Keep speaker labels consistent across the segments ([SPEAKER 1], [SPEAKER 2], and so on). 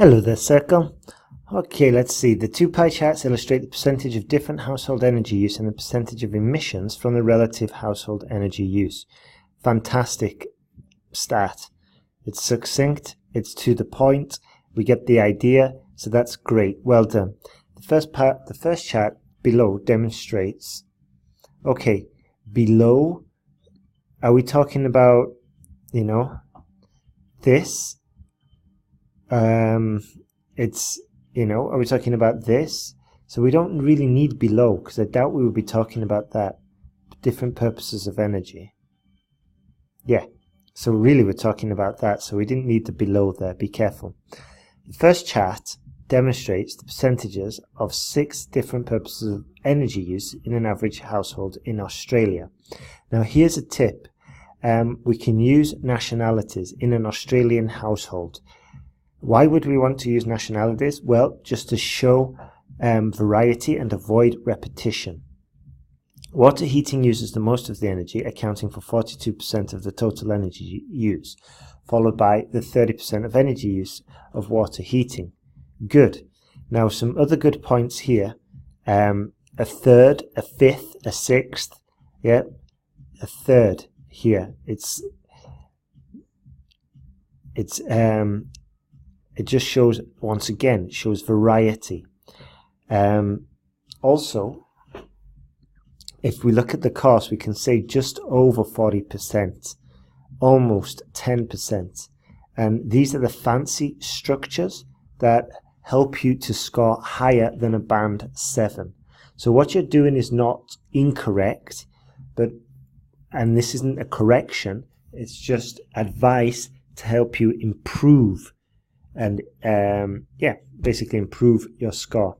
[SPEAKER 1] Hello there, Circle. Okay, let's see. The two pie charts illustrate the percentage of different household energy use and the percentage of emissions from the relative household energy use. Fantastic stat. It's succinct, it's to the point, we get the idea, so that's great. Well done. The first chart below demonstrates, okay, below, are we talking about, this? Are we talking about this? So we don't really need below, because I doubt we would be talking about that. Different purposes of energy. Yeah, so really we're talking about that, so we didn't need the below there, be careful. The first chart demonstrates the percentages of 6 different purposes of energy use in an average household in Australia. Now here's a tip. We can use nationalities in an Australian household. Why would we want to use nationalities? Well, just to show variety and avoid repetition. Water heating uses the most of the energy, accounting for 42% of the total energy use, followed by the 30% of energy use of water heating. Good. Now some other good points here. A third, a fifth, a sixth. Yeah, a third here. It just shows, once again, it shows variety. Also, if we look at the cost, we can say just over 40%, almost 10%. And these are the fancy structures that help you to score higher than a band 7. So what you're doing is not incorrect, and this isn't a correction, it's just advice to help you improve and basically improve your score.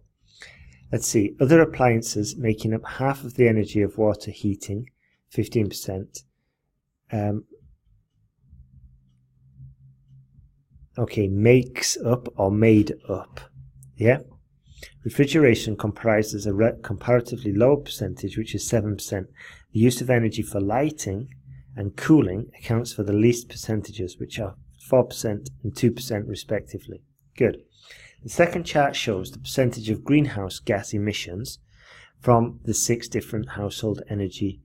[SPEAKER 1] Let's see, other appliances making up half of the energy of water heating, 15%. Makes up or made up. Yeah. Refrigeration comprises a comparatively low percentage, which is 7%. The use of energy for lighting and cooling accounts for the least percentages, which are 4% and 2% respectively. Good. The second chart shows the percentage of greenhouse gas emissions from the 6 different household energy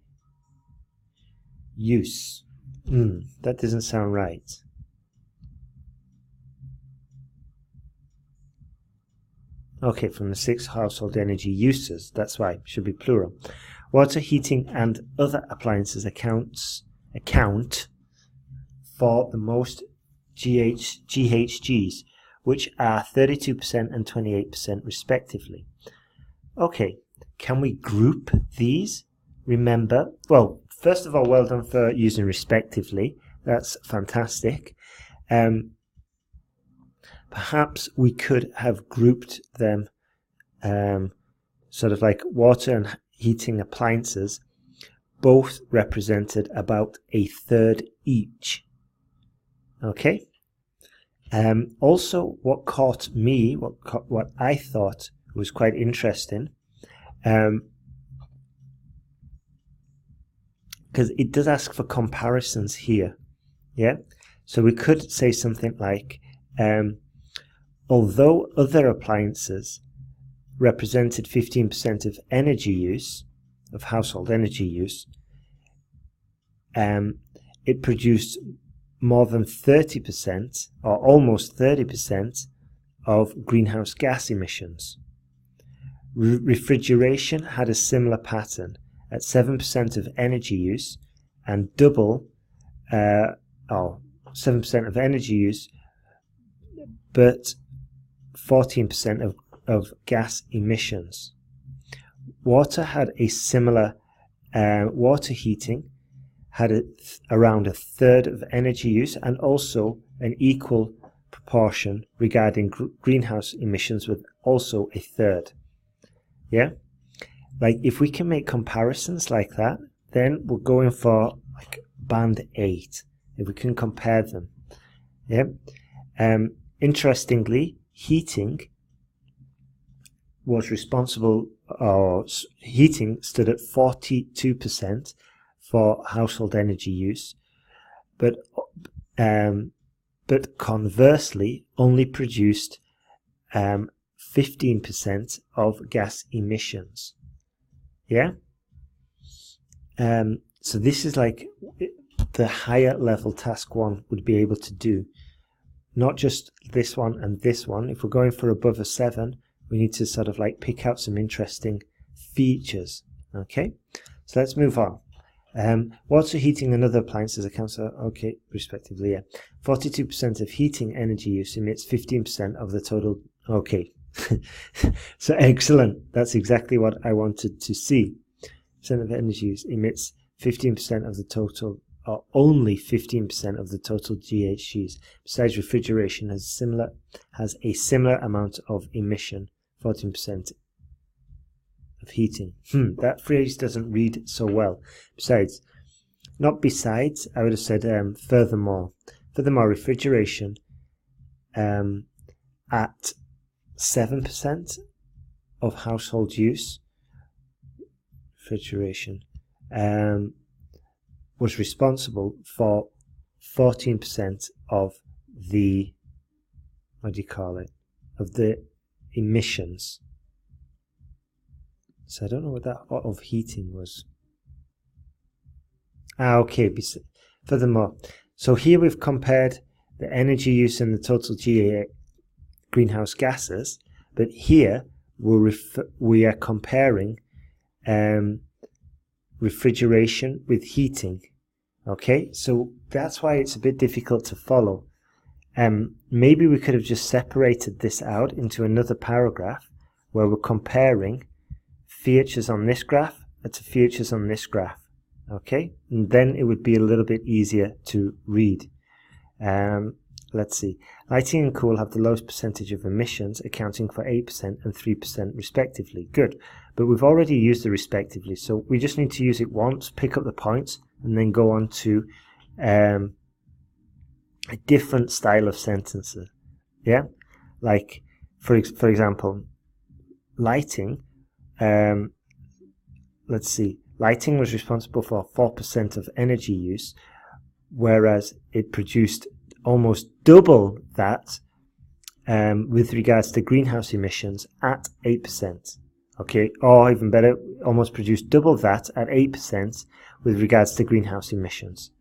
[SPEAKER 1] use. That doesn't sound right. Okay, from the 6 household energy uses, that's why it should be plural. Water heating and other appliances account for the most GHGs, which are 32% and 28% respectively. Okay, can we group these? Remember, well, first of all, well done for using respectively. That's fantastic. Perhaps we could have grouped them sort of like water and heating appliances. Both represented about a third each. Okay. Also, what caught me, what I thought was quite interesting, because it does ask for comparisons here. Yeah. So we could say something like, although other appliances represented 15% of energy use, of household energy use, it produced more than 30% or almost 30% of greenhouse gas emissions. Refrigeration had a similar pattern at 7% of energy use and 7% of energy use, but 14% of gas emissions. Water had a similar, water heating had around a third of energy use and also an equal proportion regarding greenhouse emissions with also a third. Yeah, like if we can make comparisons like that, then we're going for like band 8 if we can compare them. Yeah. Interestingly, heating was responsible, or heating stood at 42% for household energy use, but conversely only produced 15% of gas emissions. Yeah? So this is like the higher level task 1 would be able to do. Not just this one and this one. If we're going for above a 7, we need to sort of like pick out some interesting features. Okay, so let's move on. Water heating and other appliances accounts for, okay, respectively, yeah. 42% of heating energy use emits 15% of the total. Okay, so excellent. That's exactly what I wanted to see. Percent of energy use emits 15% of the total, or only 15% of the total GHGs. Besides, refrigeration has a similar amount of emission, 14% of heating. That phrase doesn't read so well. Besides, not besides, I would have said furthermore. Furthermore, refrigeration at 7% of household use, refrigeration was responsible for 14% of the, what do you call it, of the emissions. So I don't know what that of heating was. Okay, furthermore, so here we've compared the energy use and the total greenhouse gases, but here we are comparing refrigeration with heating. Okay, so that's why it's a bit difficult to follow. Maybe we could have just separated this out into another paragraph where we're comparing features on this graph to features on this graph. Okay, and then it would be a little bit easier to read. Let's see. Lighting and cool have the lowest percentage of emissions, accounting for 8% and 3% respectively. Good. But we've already used the respectively, so we just need to use it once, pick up the points, and then go on to a different style of sentences. Yeah? Like, for example, lighting. Let's see. Lighting was responsible for 4% of energy use, whereas it produced almost double that with regards to greenhouse emissions at 8%. Okay, or even better, almost produced double that at 8% with regards to greenhouse emissions.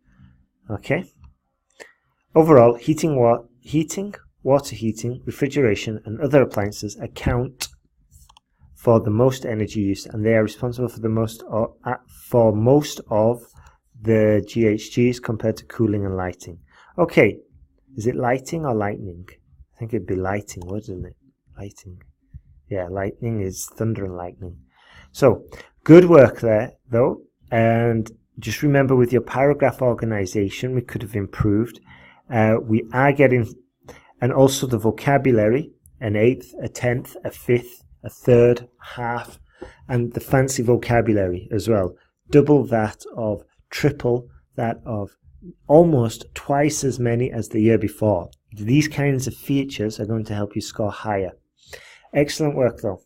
[SPEAKER 1] Okay. Overall, water heating, refrigeration, and other appliances account for the most energy use, and they are responsible for most of the GHGs compared to cooling and lighting. Okay, is it lighting or lightning? I think it'd be lighting, wouldn't it? Lighting. Yeah, lightning is thunder and lightning. So, good work there, though. And just remember, with your paragraph organization, we could have improved. We are getting, and also the vocabulary, an eighth, a tenth, a fifth, a third, half, and the fancy vocabulary as well. Double that of, triple that of, almost twice as many as the year before. These kinds of features are going to help you score higher. Excellent work though.